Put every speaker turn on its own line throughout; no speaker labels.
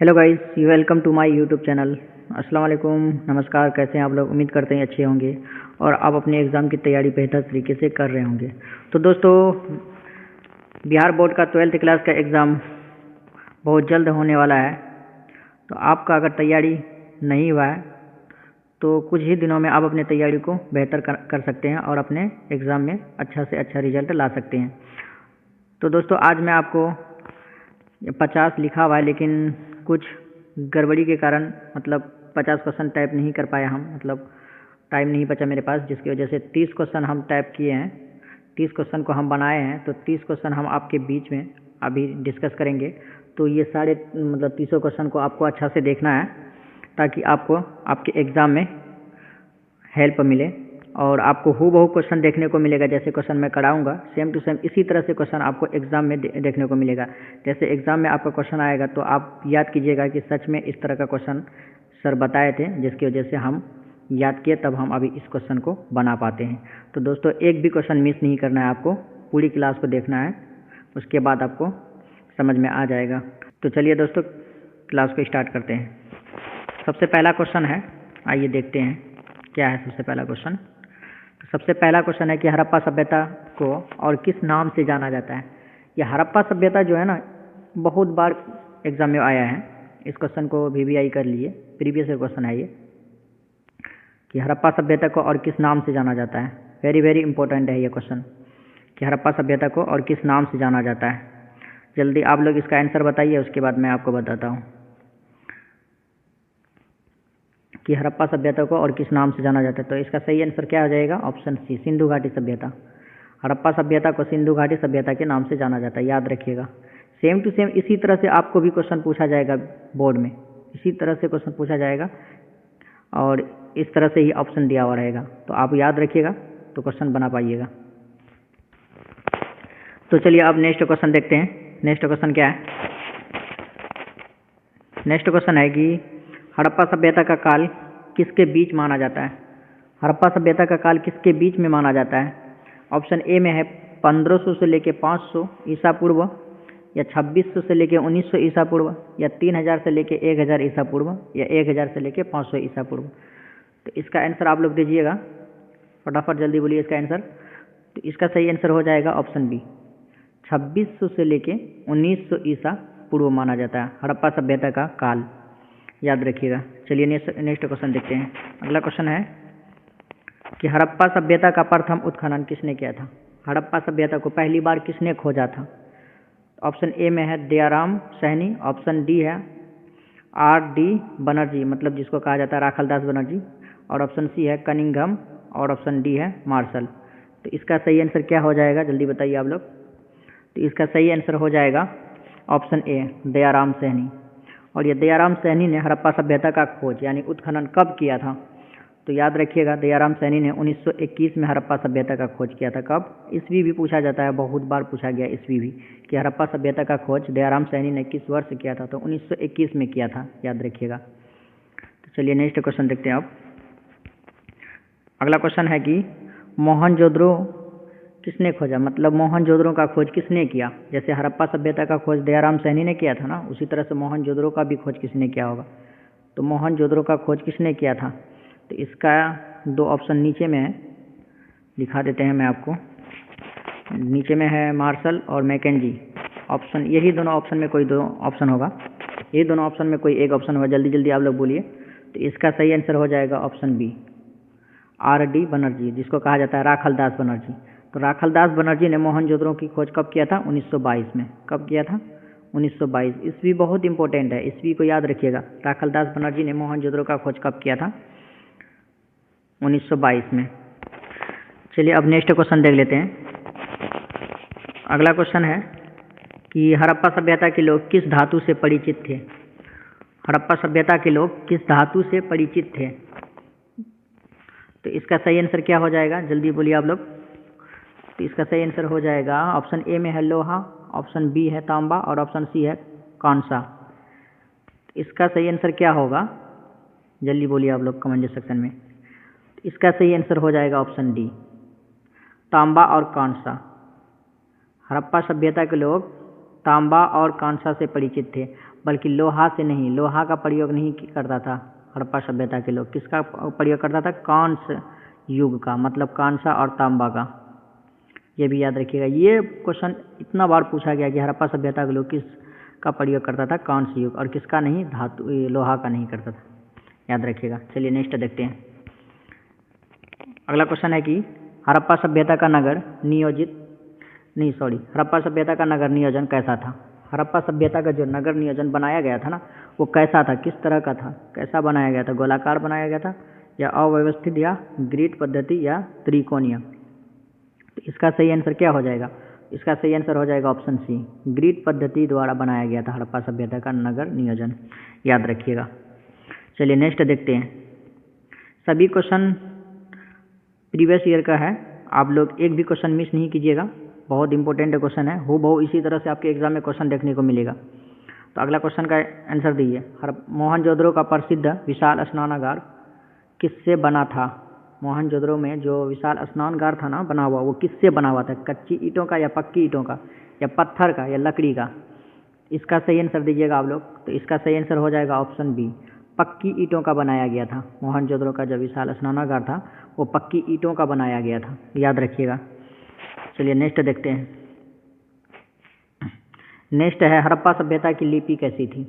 Hello guys, you welcome to my YouTube channel. अस्सलाम वालेकुम, नमस्कार। कैसे हैं आप लोग? उम्मीद करते हैं अच्छे होंगे और आप अपने एग्ज़ाम की तैयारी बेहतर तरीके से कर रहे होंगे। तो दोस्तों, बिहार बोर्ड का 12th क्लास का एग्ज़ाम बहुत जल्द होने वाला है। तो आपका अगर तैयारी नहीं हुआ है तो कुछ ही दिनों में आप अपनी तैयारी को बेहतर कर सकते हैं और अपने एग्ज़ाम में अच्छा से अच्छा रिजल्ट ला सकते हैं। तो दोस्तों, आज मैं आपको 50 लिखा हुआ है, लेकिन कुछ गड़बड़ी के कारण 50 क्वेश्चन टाइप नहीं कर पाया हम, टाइम नहीं बचा मेरे पास, जिसकी वजह से 30 क्वेश्चन हम टाइप किए हैं। 30 क्वेश्चन को हम बनाए हैं, तो 30 क्वेश्चन हम आपके बीच में अभी डिस्कस करेंगे। तो ये सारे 30 क्वेश्चन को आपको अच्छा से देखना है ताकि आपको आपके एग्ज़ाम में हेल्प मिले और आपको हूबहू क्वेश्चन देखने को मिलेगा। जैसे क्वेश्चन मैं कराऊंगा सेम टू सेम इसी तरह से क्वेश्चन आपको एग्ज़ाम में देखने को मिलेगा। जैसे एग्ज़ाम में आपका क्वेश्चन आएगा तो आप याद कीजिएगा कि सच में इस तरह का क्वेश्चन सर बताए थे, जिसकी वजह से हम याद किए, तब हम अभी इस क्वेश्चन को बना पाते हैं। तो दोस्तों, एक भी क्वेश्चन मिस नहीं करना है, आपको पूरी क्लास को देखना है, उसके बाद आपको समझ में आ जाएगा। तो चलिए दोस्तों, क्लास को स्टार्ट करते हैं। सबसे पहला क्वेश्चन है, आइए देखते हैं क्या है सबसे पहला क्वेश्चन। सबसे पहला क्वेश्चन है कि हड़प्पा सभ्यता को और किस नाम से जाना जाता है। यह हड़प्पा सभ्यता जो है ना, बहुत बार एग्जाम में आया है। इस क्वेश्चन को VVI कर लिए, प्रीवियस क्वेश्चन है ये, कि हड़प्पा सभ्यता को और किस नाम से जाना जाता है। वेरी वेरी इंपॉर्टेंट है ये क्वेश्चन, कि हड़प्पा सभ्यता को और किस नाम से जाना जाता है। जल्दी आप लोग इसका आंसर बताइए, उसके बाद मैं आपको बताता हूँ कि हड़प्पा सभ्यता को और किस नाम से जाना जाता है। तो इसका सही आंसर क्या हो जाएगा? ऑप्शन सी, सिंधु घाटी सभ्यता। हड़प्पा सभ्यता को सिंधु घाटी सभ्यता के नाम से जाना जाता है, याद रखिएगा। सेम टू सेम इसी तरह से आपको भी क्वेश्चन पूछा जाएगा बोर्ड में, इसी तरह से क्वेश्चन पूछा जाएगा और इस तरह से ही ऑप्शन दिया हुआ रहेगा। तो आप याद रखिएगा तो क्वेश्चन बना पाइएगा। तो चलिए अब नेक्स्ट क्वेश्चन देखते हैं। नेक्स्ट क्वेश्चन क्या है? नेक्स्ट क्वेश्चन है कि हड़प्पा सभ्यता का काल किसके बीच माना जाता है। हड़प्पा सभ्यता का काल किसके बीच में माना जाता है? ऑप्शन ए में है 1500 से लेके 500 ईसा पूर्व, या 2600 से लेके 1900 ईसा पूर्व, या 3000 से लेके 1000 ईसा पूर्व, या 1000 से लेके 500 ईसा पूर्व। तो इसका आंसर आप लोग दीजिएगा, फटाफट जल्दी बोलिए इसका आंसर। तो इसका सही आंसर हो जाएगा ऑप्शन बी, 2600 से लेके 1900 ईसा पूर्व माना जाता है हड़प्पा सभ्यता का काल, याद रखिएगा। चलिए नेक्स्ट क्वेश्चन देखते हैं। अगला क्वेश्चन है कि हड़प्पा सभ्यता का प्रथम उत्खनन किसने किया था। हड़प्पा सभ्यता को पहली बार किसने खोजा था? ऑप्शन ए में है दयाराम सहनी, ऑप्शन डी है RD बनर्जी, जिसको कहा जाता है राखलदास बनर्जी, और ऑप्शन सी है कनिंघम, और ऑप्शन डी है मार्शल। तो इसका सही आंसर क्या हो जाएगा? जल्दी बताइए आप लोग। तो इसका सही आंसर हो जाएगा ऑप्शन ए, दयाराम सहनी। और ये दयाराम सहनी ने हड़प्पा सभ्यता का खोज यानी उत्खनन कब किया था? तो याद रखिएगा, दयाराम सहनी ने 1921 में हड़प्पा सभ्यता का खोज किया था। कब? ईस्वी भी पूछा जाता है, बहुत बार पूछा गया ईस्वी भी, कि हड़प्पा सभ्यता का खोज दयाराम सहनी ने किस वर्ष किया था? तो 1921 में किया था, याद रखिएगा। तो चलिए नेक्स्ट क्वेश्चन देखते हैं अब। अगला क्वेश्चन है कि मोहनजोदड़ो किसने खोजा, मोहनजोदड़ो का खोज किसने किया। जैसे हड़प्पा सभ्यता का खोज दयाराम सहनी ने किया था ना, उसी तरह से मोहनजोदड़ो का भी खोज किसने किया होगा। तो मोहनजोदड़ो का खोज किसने किया था? तो इसका दो ऑप्शन नीचे में है, दिखा देते हैं मैं आपको। नीचे में है मार्शल और मैकेंजी ऑप्शन, यही दोनों ऑप्शन में कोई दो ऑप्शन होगा, ये दोनों ऑप्शन में कोई एक ऑप्शन होगा। जल्दी जल्दी आप लोग बोलिए। तो इसका सही आंसर हो जाएगा ऑप्शन बी, RD बनर्जी, जिसको कहा जाता है राखलदास बनर्जी। तो राखलदास बनर्जी ने मोहनजोदड़ो की खोज कब किया था? 1922 में। कब किया था? 1922। ईस्वी बहुत इंपॉर्टेंट है, ईस्वी को याद रखिएगा। राखलदास बनर्जी ने मोहनजोदड़ो का खोज कब किया था? 1922 में। चलिए अब नेक्स्ट क्वेश्चन देख लेते हैं। अगला क्वेश्चन है कि हड़प्पा सभ्यता के लोग किस धातु से परिचित थे। हड़प्पा सभ्यता के लोग किस धातु से परिचित थे? तो इसका सही आंसर क्या हो जाएगा? जल्दी बोलिए आप लोग। तो इसका सही आंसर हो जाएगा ऑप्शन ए में है लोहा, ऑप्शन बी है तांबा, और ऑप्शन सी है कांसा। इसका सही आंसर क्या होगा? जल्दी बोलिए आप लोग कमेंट सेक्शन में। इसका सही आंसर हो जाएगा ऑप्शन डी, तांबा और कांसा। हड़प्पा सभ्यता के लोग तांबा और कांसा से परिचित थे, बल्कि लोहा से नहीं, लोहा का प्रयोग नहीं करता था हड़प्पा सभ्यता के लोग। किसका प्रयोग करता था? कांस्य युग का, मतलब कांसा और तांबा का। ये भी याद रखिएगा, ये क्वेश्चन इतना बार पूछा गया कि हड़प्पा सभ्यता के लोग किसका प्रयोग करता था? कांस्य युग। और किसका नहीं? धातु, लोहा का नहीं करता था, याद रखिएगा। चलिए नेक्स्ट देखते हैं। अगला क्वेश्चन है कि हड़प्पा सभ्यता का नगर हड़प्पा सभ्यता का नगर नियोजन कैसा था? हड़प्पा सभ्यता का जो नगर नियोजन बनाया गया था ना, वो कैसा था? किस तरह का था? कैसा बनाया गया था? गोलाकार बनाया गया था, या अव्यवस्थित, या ग्रिड पद्धति, या त्रिकोणीय? तो इसका सही आंसर क्या हो जाएगा? इसका सही आंसर हो जाएगा ऑप्शन सी, ग्रिड पद्धति द्वारा बनाया गया था हड़प्पा सभ्यता का नगर नियोजन, याद रखिएगा। चलिए नेक्स्ट देखते हैं। सभी क्वेश्चन प्रीवियस ईयर का है, आप लोग एक भी क्वेश्चन मिस नहीं कीजिएगा, बहुत इंपॉर्टेंट क्वेश्चन है। हूबहू इसी तरह से आपके एग्जाम में क्वेश्चन देखने को मिलेगा। तो अगला क्वेश्चन का आंसर दीजिए। मोहनजोदड़ो का प्रसिद्ध विशाल स्नानागार किससे बना था? मोहनजोदड़ो में जो विशाल स्नानागार था ना बना हुआ, वो किससे बना हुआ था? कच्ची ईंटों का, या पक्की ईंटों का, या पत्थर का, या लकड़ी का? इसका सही आंसर दीजिएगा आप लोग। तो इसका सही आंसर हो जाएगा ऑप्शन बी, पक्की ईंटों का बनाया गया था। मोहनजोदड़ो का जो विशाल स्नानागार था वो पक्की ईंटों का बनाया गया था, याद रखिएगा। चलिए नेक्स्ट देखते हैं। नेक्स्ट है हड़प्पा सभ्यता की लिपि कैसी थी?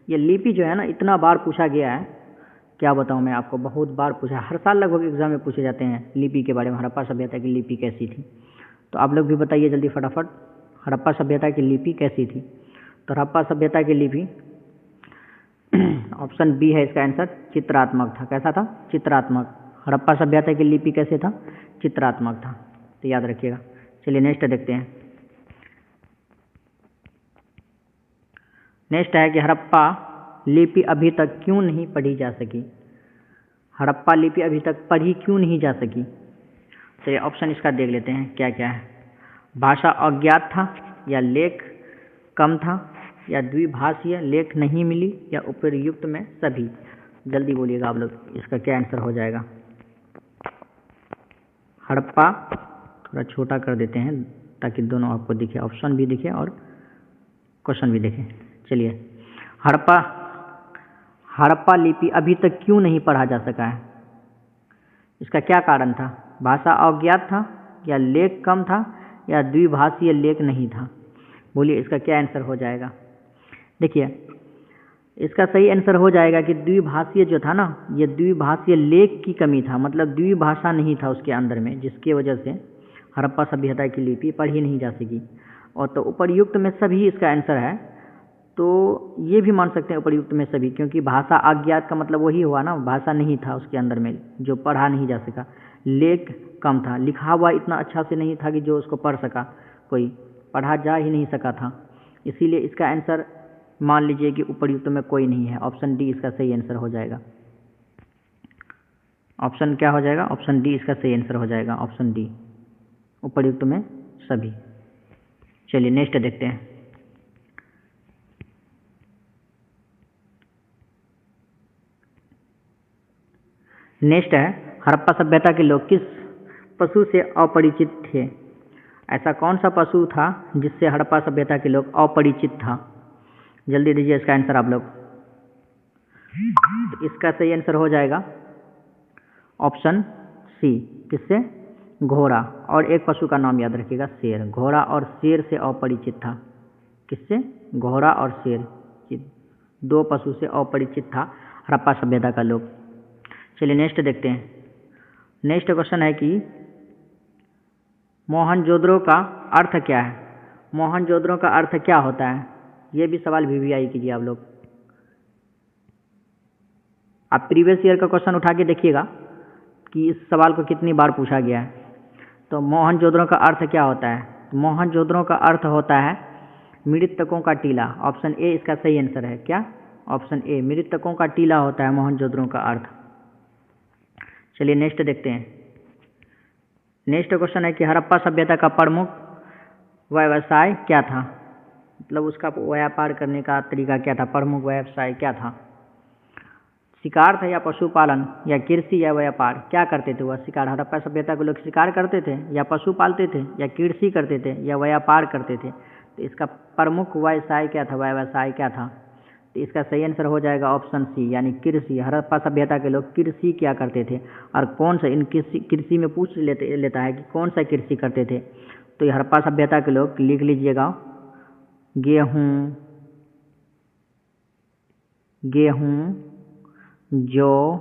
ये लिपि जो है ना इतना बार पूछा गया है, क्या बताऊं मैं आपको, बहुत बार पूछा, हर साल लगभग एग्जाम में पूछे जाते हैं लिपि के बारे में। हड़प्पा सभ्यता की लिपि कैसी थी? तो आप लोग भी बताइए जल्दी फटाफट, हड़प्पा सभ्यता की लिपि कैसी थी? तो हड़प्पा सभ्यता की लिपि ऑप्शन बी है इसका आंसर, चित्रात्मक था। कैसा था? चित्रात्मक। हड़प्पा सभ्यता की लिपि कैसे था? चित्रात्मक था, तो याद रखिएगा। चलिए नेक्स्ट देखते हैं। नेक्स्ट है कि हड़प्पा लिपि अभी तक क्यों नहीं पढ़ी जा सकी? हड़प्पा लिपि अभी तक पढ़ी क्यों नहीं जा सकी? चलिए ऑप्शन इसका देख लेते हैं क्या क्या है। भाषा अज्ञात था, या लेख कम था, या द्विभाषीय लेख नहीं मिली, या उपयुक्त में सभी? जल्दी बोलिएगा आप लोग, इसका क्या आंसर हो जाएगा? हड़प्पा थोड़ा छोटा कर देते हैं ताकि दोनों आपको दिखे, ऑप्शन भी दिखे और क्वेश्चन भी दिखे। चलिए, हड़प्पा लिपि अभी तक क्यों नहीं पढ़ा जा सका है? इसका क्या कारण था? भाषा अज्ञात था, या लेख कम था, या द्विभाषीय लेख नहीं था? बोलिए इसका क्या आंसर हो जाएगा? देखिए इसका सही आंसर हो जाएगा कि द्विभाषीय जो था ना, ये द्विभाषीय लेख की कमी था, मतलब द्विभाषा नहीं था उसके अंदर में, जिसकी वजह से हड़प्पा सभ्यता की लिपि पढ़ी नहीं जा सकी। और तो उपर्युक्त में सभी इसका आंसर है, तो ये भी मान सकते हैं उपर्युक्त में सभी, क्योंकि भाषा अज्ञात का मतलब वही हुआ ना, भाषा नहीं था उसके अंदर में जो पढ़ा नहीं जा सका। लेख कम था, लिखा हुआ इतना अच्छा से नहीं था कि जो उसको पढ़ सका, कोई पढ़ा जा ही नहीं सका था। इसीलिए इसका आंसर मान लीजिए कि उपर्युक्त में कोई नहीं है। ऑप्शन डी इसका सही आंसर हो जाएगा। ऑप्शन क्या हो जाएगा? ऑप्शन डी इसका सही आंसर हो जाएगा, ऑप्शन डी, उपर्युक्त में सभी। चलिए नेक्स्ट देखते हैं। नेक्स्ट है हड़प्पा सभ्यता के लोग किस पशु से अपरिचित थे? ऐसा कौन सा पशु था जिससे हड़प्पा सभ्यता के लोग अपरिचित था? जल्दी दीजिए इसका आंसर आप लोग। तो इसका सही आंसर हो जाएगा ऑप्शन सी, किससे? घोड़ा। और एक पशु का नाम याद रखिएगा, शेर। घोड़ा और शेर से अपरिचित था। किससे? घोड़ा और शेर, दो पशु से अपरिचित था हड़प्पा सभ्यता का लोग। चलिए नेक्स्ट देखते हैं। नेक्स्ट क्वेश्चन है कि मोहनजोदड़ो का अर्थ क्या है? मोहनजोदड़ो का अर्थ क्या होता है? ये भी सवाल वीवीआई कीजिए आप लोग। आप प्रीवियस ईयर का क्वेश्चन उठा के देखिएगा कि इस सवाल को कितनी बार पूछा गया है। तो मोहनजोदड़ो का अर्थ क्या होता है? मोहनजोदड़ो का अर्थ होता है मृतकों का टीला। ऑप्शन ए इसका सही आंसर है। क्या? ऑप्शन ए, मृतकों का टीला होता है मोहनजोदड़ो का अर्थ। चलिए नेक्स्ट देखते हैं। नेक्स्ट क्वेश्चन है कि हड़प्पा सभ्यता का प्रमुख व्यवसाय क्या था? मतलब उसका व्यापार करने का तरीका क्या था? प्रमुख व्यवसाय क्या था? शिकार था, या पशुपालन, या कृषि, या व्यापार? क्या करते थे वह? शिकार, हड़प्पा सभ्यता के लोग शिकार करते थे, या पशु पालते थे, या कृषि करते थे, या व्यापार करते थे? तो इसका प्रमुख व्यवसाय क्या था, व्यवसाय क्या था? तो इसका सही आंसर हो जाएगा ऑप्शन सी, यानी कृषि। हड़प्पा सभ्यता के लोग कृषि क्या करते थे, और कौन सा, इन कृषि में पूछ लेता है कि कौन सा कृषि करते थे। तो ये हड़प्पा सभ्यता के लोग लिख लीजिएगा, गेहूँ, जौ,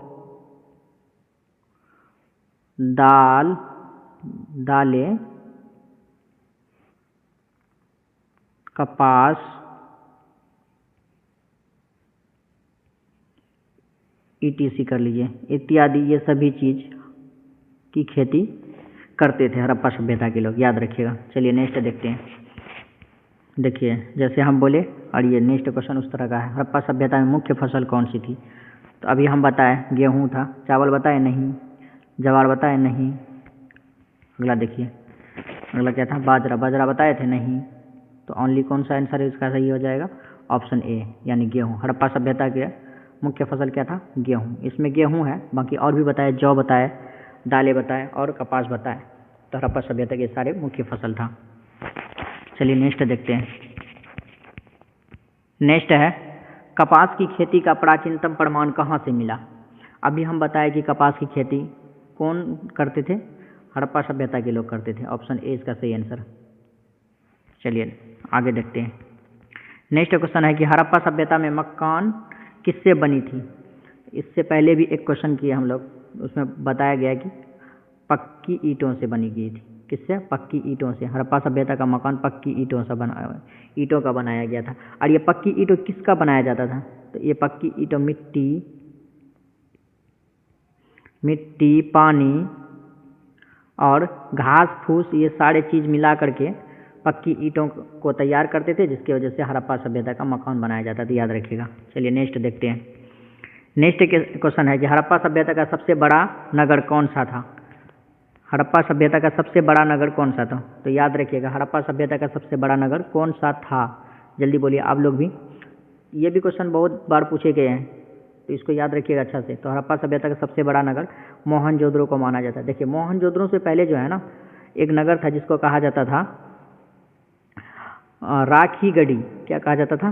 दालें, कपास, ETC कर लीजिए, इत्यादि, ये सभी चीज़ की खेती करते थे हड़प्पा सभ्यता के लोग, याद रखिएगा। चलिए नेक्स्ट देखते हैं। देखिए जैसे हम बोले, और ये नेक्स्ट क्वेश्चन उस तरह का है, हड़प्पा सभ्यता में मुख्य फसल कौन सी थी? तो अभी हम बताए गेहूँ था, चावल बताए नहीं, ज्वार बताए नहीं। अगला देखिए, अगला क्या था, बाजरा बताए थे नहीं। तो ओनली कौन सा आंसर इसका सही हो जाएगा, ऑप्शन ए, यानी गेहूँ। हड़प्पा सभ्यता के मुख्य फसल क्या था, गेहूँ। इसमें गेहूँ है, बाकी और भी बताए, जौ बताए, दालें बताए और कपास बताए। तो हड़प्पा सभ्यता के सारे मुख्य फसल था। चलिए नेक्स्ट देखते हैं। नेक्स्ट है, कपास की खेती का प्राचीनतम प्रमाण कहाँ से मिला? अभी हम बताए कि कपास की खेती कौन करते थे, हड़प्पा सभ्यता के लोग करते थे। ऑप्शन ए इसका सही आंसर। चलिए आगे देखते हैं। नेक्स्ट क्वेश्चन है कि हड़प्पा सभ्यता में मकान किससे बनी थी? इससे पहले भी एक क्वेश्चन किए हम लोग, उसमें बताया गया कि पक्की ईंटों से बनी गई थी। किससे? पक्की ईंटों से। हड़प्पा सभ्यता का मकान पक्की ईंटों से ईंटों का बनाया गया था। और ये पक्की ईंटों किसका बनाया जाता था? तो ये पक्की ईंटों मिट्टी, पानी और घास फूस, ये सारे चीज़ मिला करके पक्की ईंटों को तैयार करते थे, जिसकी वजह से हड़प्पा सभ्यता का मकान बनाया जाता था, याद रखिएगा। चलिए नेक्स्ट देखते हैं। नेक्स्ट क्वेश्चन है कि हड़प्पा सभ्यता का सबसे बड़ा नगर कौन सा था? हड़प्पा सभ्यता का सबसे बड़ा नगर कौन सा था? तो याद रखिएगा, हड़प्पा सभ्यता का सबसे बड़ा नगर कौन सा था? जल्दी बोलिए आप लोग भी। ये भी क्वेश्चन बहुत बार पूछे गए हैं, तो इसको याद रखिएगा अच्छा से। तो हड़प्पा सभ्यता का सबसे बड़ा नगर मोहनजोदड़ो को माना जाता है। देखिए मोहनजोदड़ो से पहले जो है ना, एक नगर था जिसको कहा जाता था राखीगढ़ी। क्या कहा जाता था?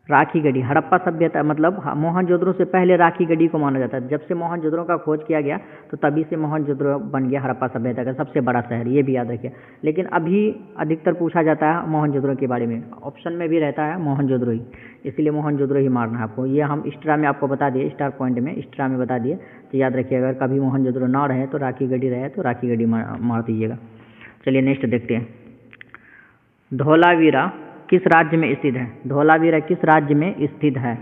राखीगढ़ी। हड़प्पा सभ्यता मतलब मोहनजोदड़ो से पहले राखीगढ़ी को माना जाता है। जब से मोहनजोदड़ो का खोज किया गया तो तभी से मोहनजोदड़ो बन गया हड़प्पा सभ्यता का सबसे बड़ा शहर, ये भी याद रखिए। लेकिन अभी अधिकतर पूछा जाता है मोहनजोदड़ो के बारे में, ऑप्शन में भी रहता है मोहनजोदड़ो ही, इसलिए मोहनजोदड़ो ही मारना है आपको। ये हम एक्स्ट्रा में आपको बता दिए, स्टार पॉइंट में एक्स्ट्रा में बता दिए, तो याद रखिए। अगर कभी मोहनजोदड़ो ना रहे तो राखीगढ़ी रहे तो राखीगढ़ी मार दीजिएगा। चलिए नेक्स्ट देखते हैं। धोलावीरा किस राज्य में स्थित है? धोलावीरा किस राज्य में स्थित है?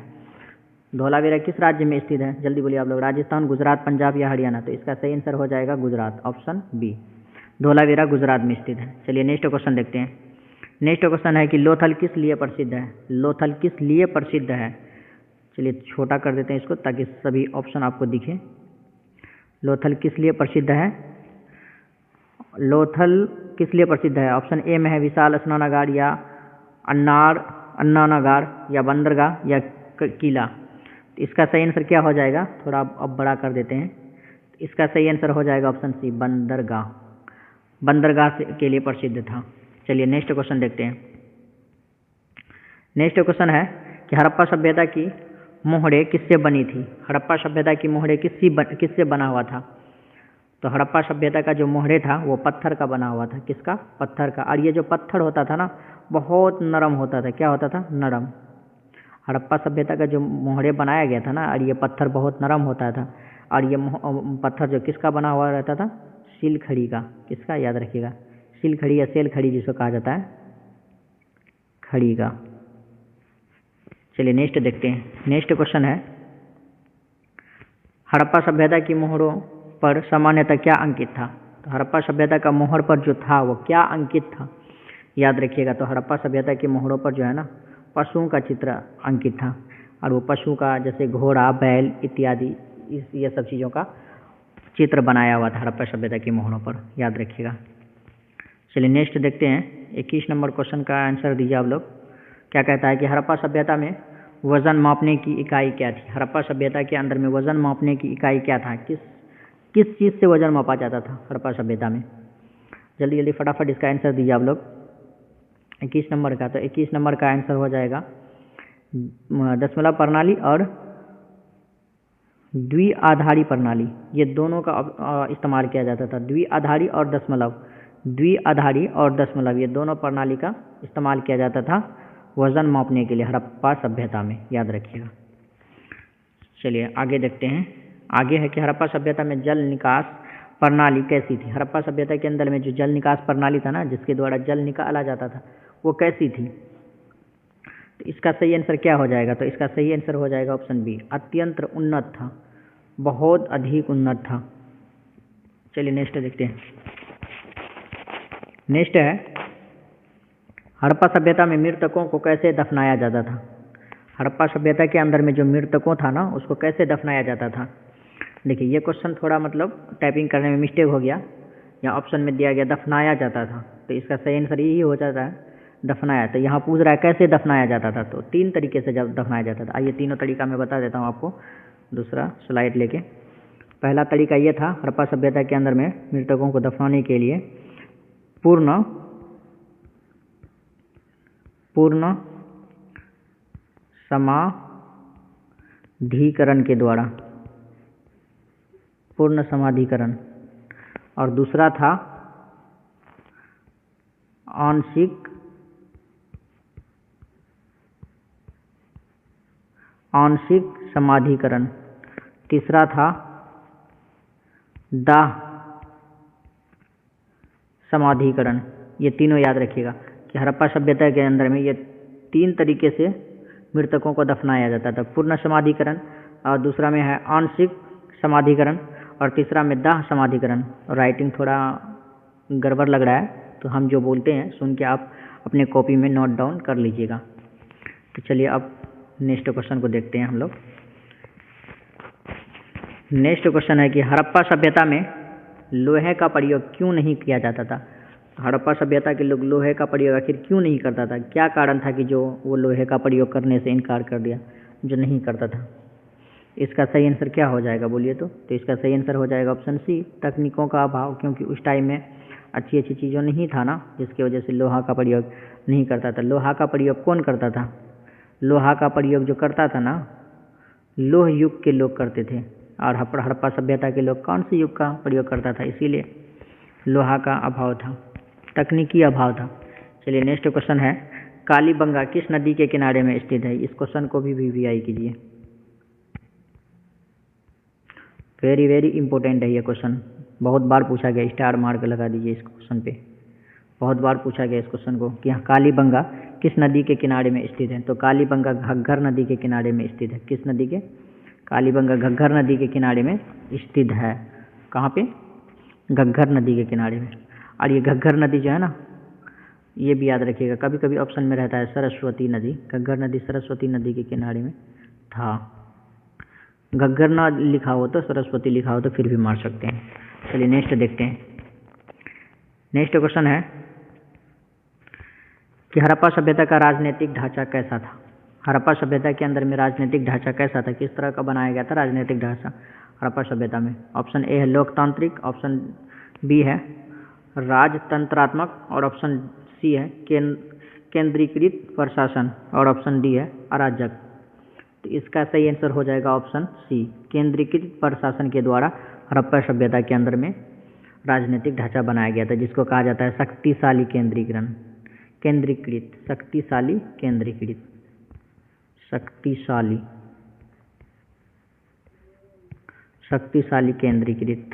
धोलावीरा किस राज्य में स्थित है? जल्दी बोलिए आप लोग। राजस्थान, गुजरात, पंजाब या हरियाणा? तो इसका सही आंसर हो जाएगा गुजरात, ऑप्शन बी। धोलावीरा गुजरात में स्थित है। चलिए नेक्स्ट क्वेश्चन देखते हैं। नेक्स्ट क्वेश्चन है कि लोथल किस लिए प्रसिद्ध है? लोथल किस लिए प्रसिद्ध है? चलिए छोटा कर देते हैं इसको ताकि सभी ऑप्शन आपको दिखे। लोथल किस लिए प्रसिद्ध है? लोथल किस लिए प्रसिद्ध है? ऑप्शन ए में है विशाल स्नानागार या अन्नानागार या बंदरगाह या किला। तो इसका सही आंसर क्या हो जाएगा? थोड़ा अब बड़ा कर देते हैं। इसका सही आंसर हो जाएगा ऑप्शन सी, बंदरगाह। बंदरगाह के लिए प्रसिद्ध था। चलिए नेक्स्ट क्वेश्चन देखते हैं। नेक्स्ट क्वेश्चन है कि हड़प्पा सभ्यता की मोहरे किससे बनी थी? हड़प्पा सभ्यता की मोहरे किससे बना हुआ था? तो हड़प्पा सभ्यता का जो मोहरे था वो पत्थर का बना हुआ था। किसका? पत्थर का। और ये जो पत्थर होता था ना, बहुत नरम होता था। क्या होता था? नरम। हड़प्पा सभ्यता का जो मोहरे बनाया गया था ना, और ये पत्थर बहुत नरम होता था। और ये पत्थर जो किसका बना हुआ रहता था? सिलखड़ी का। किसका? याद रखिएगा, सिलखड़ी या सेलखड़ी जिसको कहा जाता है, खड़ी का। चलिए नेक्स्ट देखते हैं। नेक्स्ट क्वेश्चन है, हड़प्पा सभ्यता की मोहरों पर सामान्यतः क्या अंकित था? तो हड़प्पा सभ्यता का मोहर पर जो था वो क्या अंकित था? याद रखिएगा। तो हड़प्पा सभ्यता के मोहरों पर जो है ना, पशुओं का चित्र अंकित था। और वो पशु का, जैसे घोड़ा, बैल इत्यादि, ये सब चीज़ों का चित्र बनाया हुआ था हड़प्पा सभ्यता की मोहरों पर, याद रखिएगा। चलिए नेक्स्ट देखते हैं। 21 नंबर क्वेश्चन का आंसर दीजिए आप लोग। क्या कहता है कि हड़प्पा सभ्यता में वज़न मापने की इकाई क्या थी? हड़प्पा सभ्यता के अंदर में वज़न मापने की इकाई क्या था? किस चीज़ से वजन मापा जाता था हड़प्पा सभ्यता में? जल्दी जल्दी फटाफट इसका आंसर दीजिए आप लोग। 21 नंबर का, तो 21 नंबर का आंसर हो जाएगा दशमलव प्रणाली और द्विआधारी प्रणाली, ये दोनों का इस्तेमाल किया जाता था। द्विआधारी और दशमलव ये दोनों प्रणाली का इस्तेमाल किया जाता था वजन मापने के लिए हड़प्पा सभ्यता में, याद रखिएगा। चलिए आगे देखते हैं। आगे है कि हड़प्पा सभ्यता में जल निकास प्रणाली कैसी थी? हड़प्पा सभ्यता के अंदर में जो जल निकास प्रणाली था ना, जिसके द्वारा जल निकाला जाता था, वो कैसी थी? तो इसका सही आंसर क्या हो जाएगा? तो इसका सही आंसर हो जाएगा ऑप्शन बी, अत्यंत उन्नत था, बहुत अधिक उन्नत था। चलिए नेक्स्ट देखते हैं। नेक्स्ट है हड़प्पा सभ्यता में मृतकों को कैसे दफनाया जाता था? हड़प्पा सभ्यता के अंदर में जो मृतकों था ना, उसको कैसे दफनाया जाता था? देखिए ये क्वेश्चन थोड़ा मतलब टाइपिंग करने में मिस्टेक हो गया, या ऑप्शन में दिया गया दफनाया जाता था, तो इसका सही आंसर यही हो जाता है, दफनाया। तो यहाँ पूछ रहा है कैसे दफनाया जाता था, तो 3 तरीके से जब दफनाया जाता था। आइए तीनों तरीका मैं बता देता हूँ आपको, दूसरा स्लाइड लेके। पहला तरीका ये था, हड़प्पा सभ्यता के अंदर में मृतकों को दफनाने के लिए पूर्ण समाधिकरण के द्वारा, पूर्ण समाधिकरण, और दूसरा था आंशिक समाधिकरण, तीसरा था दाह समाधिकरण। ये तीनों याद रखिएगा कि हड़प्पा सभ्यता के अंदर में ये 3 तरीके से मृतकों को दफनाया जाता था। पूर्ण समाधिकरण, और दूसरा में है आंशिक समाधिकरण, और तीसरा में दाह समाधिकरण। राइटिंग थोड़ा गड़बड़ लग रहा है, तो हम जो बोलते हैं सुन के आप अपने कॉपी में नोट डाउन कर लीजिएगा। तो चलिए अब नेक्स्ट क्वेश्चन को देखते हैं हम लोग। नेक्स्ट क्वेश्चन है कि हड़प्पा सभ्यता में लोहे का प्रयोग क्यों नहीं किया जाता था? हड़प्पा सभ्यता के लोग लोहे का प्रयोग आखिर क्यों नहीं करता था? क्या कारण था कि जो वो लोहे का प्रयोग करने से इनकार कर दिया, जो नहीं करता था? इसका सही आंसर क्या हो जाएगा बोलिए तो इसका सही आंसर हो जाएगा ऑप्शन सी, तकनीकों का अभाव। क्योंकि उस टाइम में अच्छी चीज़ों नहीं था ना, जिसकी वजह से लोहा का प्रयोग नहीं करता था। लोहा का प्रयोग कौन करता था? लोहा का प्रयोग जो करता था ना, लोह युग के लोग करते थे, और हड़प्पा सभ्यता के लोग कौन से युग का प्रयोग करता था? इसीलिए लोहा का अभाव था, तकनीकी अभाव था। चलिए नेक्स्ट क्वेश्चन है, कालीबंगा किस नदी के किनारे में स्थित है? इस क्वेश्चन को भी वीवीआई कीजिए, वेरी वेरी इंपॉर्टेंट है ये क्वेश्चन, बहुत बार पूछा गया। स्टार मार्क लगा दीजिए इस क्वेश्चन पे, बहुत बार पूछा गया इस क्वेश्चन को कि कालीबंगा किस नदी के किनारे में स्थित है? तो कालीबंगा घग्गर नदी के किनारे में स्थित है। किस नदी के? कालीबंगा घग्गर नदी के किनारे में स्थित है। कहाँ पे? घग्गर नदी के किनारे में। और ये घग्गर नदी जो है ना, ये भी याद रखिएगा, कभी कभी ऑप्शन में रहता है सरस्वती नदी। घग्गर नदी सरस्वती नदी के किनारे में था। घग्गर ना लिखा हो तो सरस्वती लिखा हो तो फिर भी मार सकते हैं। चलिए नेक्स्ट देखते हैं। नेक्स्ट क्वेश्चन है कि हड़प्पा सभ्यता का राजनीतिक ढांचा कैसा था? हड़प्पा सभ्यता के अंदर में राजनीतिक ढांचा कैसा था? किस तरह का बनाया गया था राजनीतिक ढांचा हड़प्पा सभ्यता में? ऑप्शन ए है लोकतांत्रिक, ऑप्शन बी है राजतंत्रात्मक, और ऑप्शन सी है केंद्रीकृत प्रशासन, और ऑप्शन डी है अराजक। तो इसका सही आंसर हो जाएगा ऑप्शन सी, केंद्रीकृत प्रशासन के द्वारा हड़प्पा सभ्यता के अंदर में राजनीतिक ढांचा बनाया गया था, जिसको कहा जाता है शक्तिशाली केंद्रीकरण, केंद्रीकृत, शक्तिशाली केंद्रीकृत, शक्तिशाली केंद्रीकृत।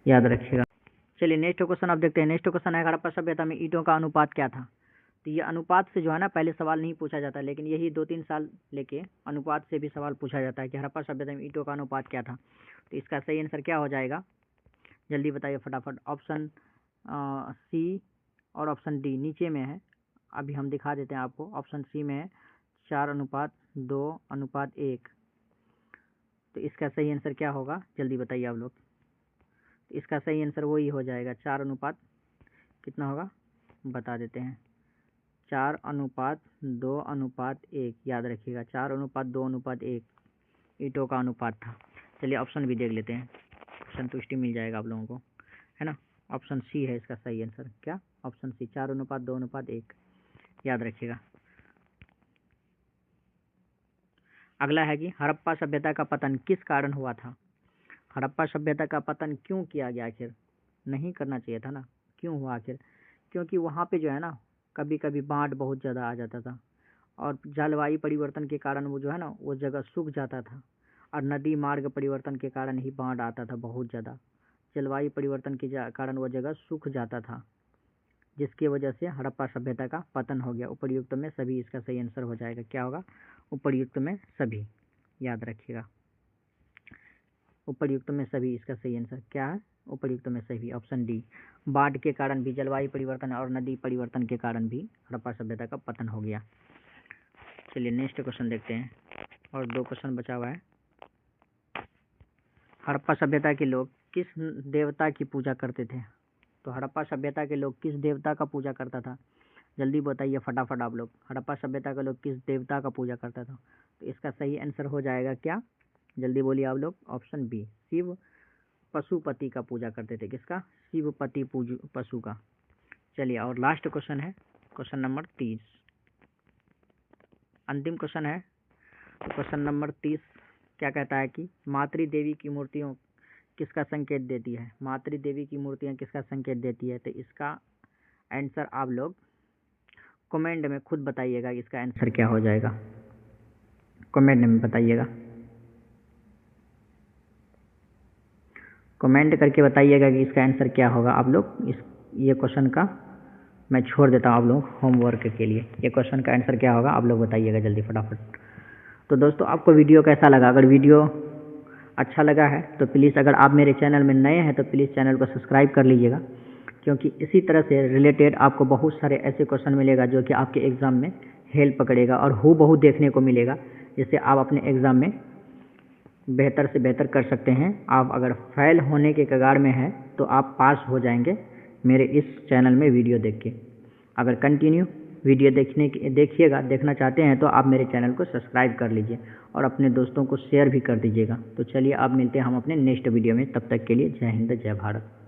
याद रखिएगा। चलिए नेक्स्ट क्वेश्चन आप देखते हैं। नेक्स्ट क्वेश्चन है हड़प्पा सभ्यता में ईंटों का अनुपात क्या था? तो ये अनुपात से जो है ना पहले सवाल नहीं पूछा जाता, लेकिन यही 2-3 साल लेके अनुपात से भी सवाल पूछा जाता है कि हड़प्पा सभ्यता में ईंटों का अनुपात क्या था। तो इसका सही आंसर क्या हो जाएगा, जल्दी बताइए फटाफट। ऑप्शन सी और ऑप्शन डी नीचे में है, अभी हम दिखा देते हैं आपको। ऑप्शन सी में है 4:2:1। तो इसका सही आंसर क्या होगा, जल्दी बताइए आप लोग। इसका सही आंसर वही हो जाएगा 4 अनुपात कितना होगा, बता देते हैं, 4:2:1 याद रखिएगा, 4:2:1 ईंटों का अनुपात था। चलिए ऑप्शन भी देख लेते हैं, संतुष्टि मिल जाएगा आप लोगों को, है ना। ऑप्शन सी है इसका सही आंसर। क्या? ऑप्शन सी, 4:2:1 याद रखिएगा। अगला है कि हड़प्पा सभ्यता का पतन किस कारण हुआ था। हड़प्पा सभ्यता का पतन क्यों किया गया आखिर? नहीं करना चाहिए था ना, क्यों हुआ आखिर? क्योंकि वहाँ पे जो है ना कभी कभी बाढ़ बहुत ज़्यादा आ जाता था और जलवायु परिवर्तन के कारण वो जो है ना वो जगह सूख जाता था, और नदी मार्ग परिवर्तन के कारण ही बाढ़ आता था बहुत ज़्यादा। जलवायु परिवर्तन के कारण वो जगह सूख जाता था, जिसकी वजह से हड़प्पा सभ्यता का पतन हो गया। उपर्युक्त में सभी इसका सही आंसर हो जाएगा। क्या होगा? उपर्युक्त में सभी, याद रखिएगा। उपर्युक्त में सभी इसका सही आंसर क्या है? उपर्युक्त में सभी, ऑप्शन डी। बाढ़ के कारण भी, जलवायु परिवर्तन और नदी परिवर्तन के कारण भी हड़प्पा सभ्यता का पतन हो गया। चलिए नेक्स्ट क्वेश्चन देखते हैं, और 2 क्वेश्चन बचा हुआ है। हड़प्पा सभ्यता के लोग किस देवता की पूजा करते थे? तो हड़प्पा सभ्यता के लोग किस देवता का पूजा करता था? जल्दी बताइए फटाफट आप लोग। हड़प्पा सभ्यता के लोग किस देवता का पूजा करता था? तो इसका सही आंसर हो जाएगा क्या? जल्दी बोलिए आप लोग। ऑप्शन बी, शिव पशुपति का पूजा करते थे। किसका? शिवपति पशु का। चलिए और लास्ट क्वेश्चन है, क्वेश्चन नंबर 30, अंतिम क्वेश्चन है। तो क्वेश्चन नंबर 30 क्या कहता है कि मातृ देवी की मूर्तियों किसका संकेत देती है? मातृ देवी की मूर्तियाँ किसका संकेत देती है? तो इसका आंसर आप लोग कमेंट में खुद बताइएगा कि इसका आंसर क्या हो जाएगा। कमेंट में बताइएगा, कमेंट करके बताइएगा कि इसका आंसर क्या होगा। आप लोग ये क्वेश्चन का मैं छोड़ देता हूँ आप लोग होमवर्क के लिए। ये क्वेश्चन का आंसर क्या होगा आप लोग बताइएगा जल्दी फटाफट। तो दोस्तों आपको वीडियो कैसा लगा? अगर वीडियो अच्छा लगा है तो प्लीज़, अगर आप मेरे चैनल में नए हैं तो प्लीज़ चैनल को सब्सक्राइब कर लीजिएगा, क्योंकि इसी तरह से रिलेटेड आपको बहुत सारे ऐसे क्वेश्चन मिलेगा जो कि आपके एग्ज़ाम में हेल्प करेगा और हूबहू देखने को मिलेगा, जिससे आप अपने एग्ज़ाम में बेहतर से बेहतर कर सकते हैं। आप अगर फेल होने के कगार में हैं तो आप पास हो जाएंगे मेरे इस चैनल में वीडियो देख के। अगर कंटिन्यू वीडियो देखना चाहते हैं तो आप मेरे चैनल को सब्सक्राइब कर लीजिए और अपने दोस्तों को शेयर भी कर दीजिएगा। तो चलिए आप मिलते हैं हम अपने नेक्स्ट वीडियो में, तब तक के लिए जय हिंद जय भारत।